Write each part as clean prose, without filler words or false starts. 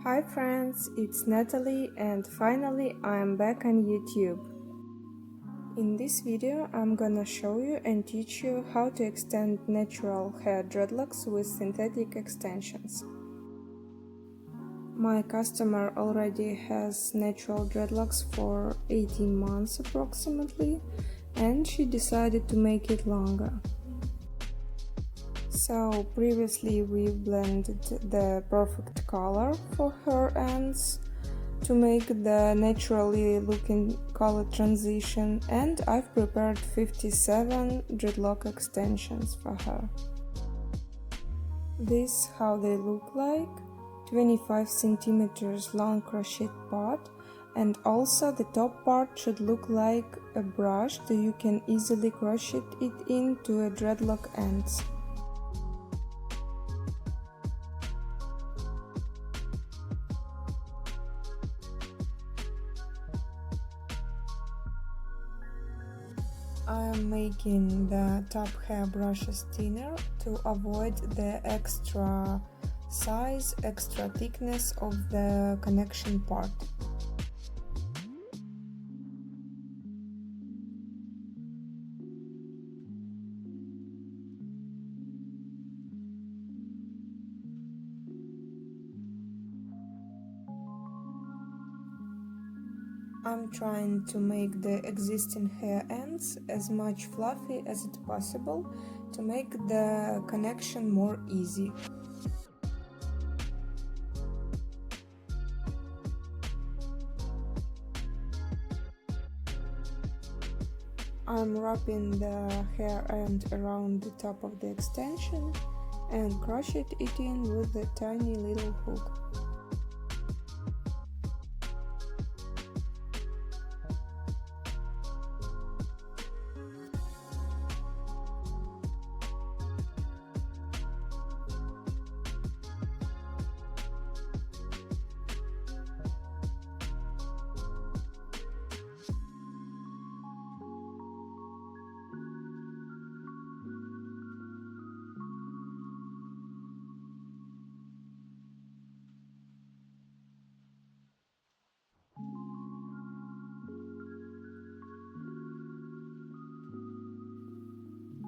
Hi friends, it's Natalie and finally I'm back on YouTube. In this video I'm gonna show you and teach you how to extend natural hair dreadlocks with synthetic extensions. My customer already has natural dreadlocks for 18 months approximately, and she decided to make it longer. So previously we blended the perfect color for her ends to make the naturally looking color transition, and I've prepared 57 dreadlock extensions for her. This is how they look like: 25 centimeters long crochet part, and also the top part should look like a brush so you can easily crochet it into a dreadlock ends. I am making the top hair brushes thinner to avoid the extra size, extra thickness of the connection part. I'm trying to make the existing hair ends as much fluffy as it's possible to make the connection more easy. I'm wrapping the hair end around the top of the extension and crochet it in with a tiny little hook.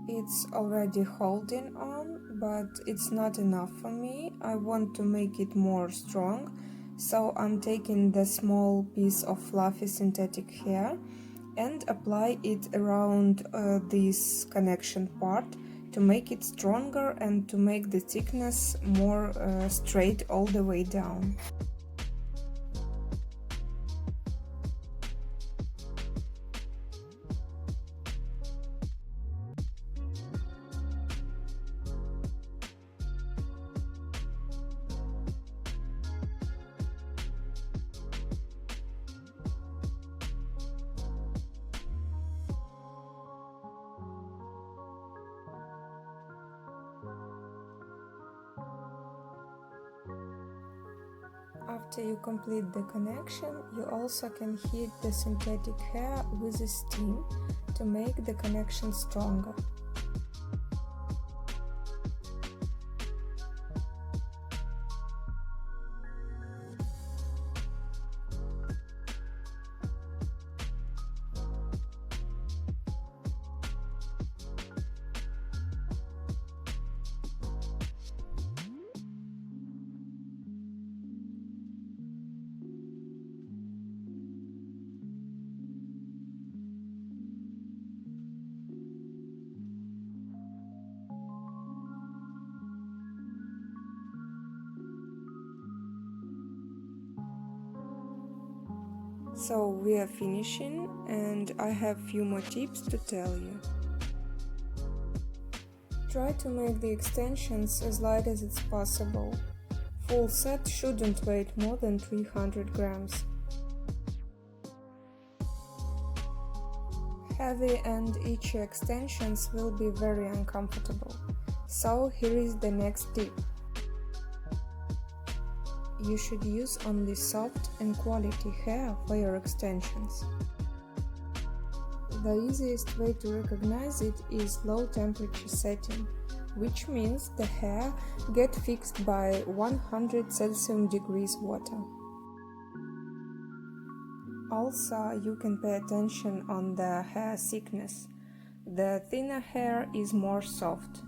It's already holding on, but it's not enough for me. I want to make it more strong, so I'm taking the small piece of fluffy synthetic hair and apply it around this connection part to make it stronger and to make the thickness more straight all the way down. After you complete the connection, you also can heat the synthetic hair with a steam to make the connection stronger. So we are finishing, and I have few more tips to tell you. Try to make the extensions as light as it's possible. Full set shouldn't weigh more than 300 grams. Heavy and itchy extensions will be very uncomfortable. So here is the next tip. You should use only soft and quality hair for your extensions. The easiest way to recognize it is low temperature setting. which means the hair gets fixed by 100 Celsius degrees water. Also, you can pay attention on the hair thickness. The thinner hair is more soft.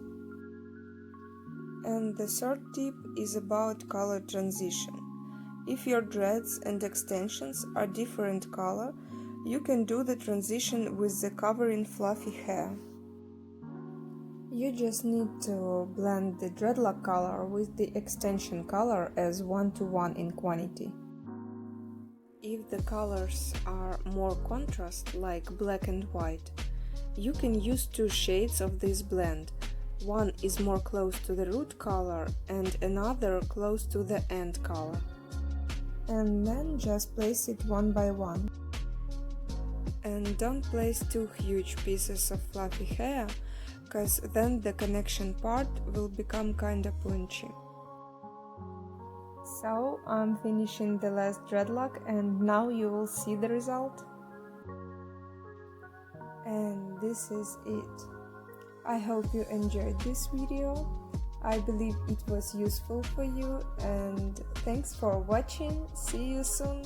And the third tip is about color transition. If your dreads and extensions are different color, you can do the transition with the covering fluffy hair. You just need to blend the dreadlock color with the extension color as 1:1 in quantity. If the colors are more contrast, like black and white, you can use 2 shades of this blend. One is more close to the root color and another close to the end color. And then just place it one by one. And don't place 2 huge pieces of fluffy hair, cause then the connection part will become kinda punchy. So I'm finishing the last dreadlock and now you will see the result. And this is it. I hope you enjoyed this video. I believe it was useful for you and thanks for watching. See you soon.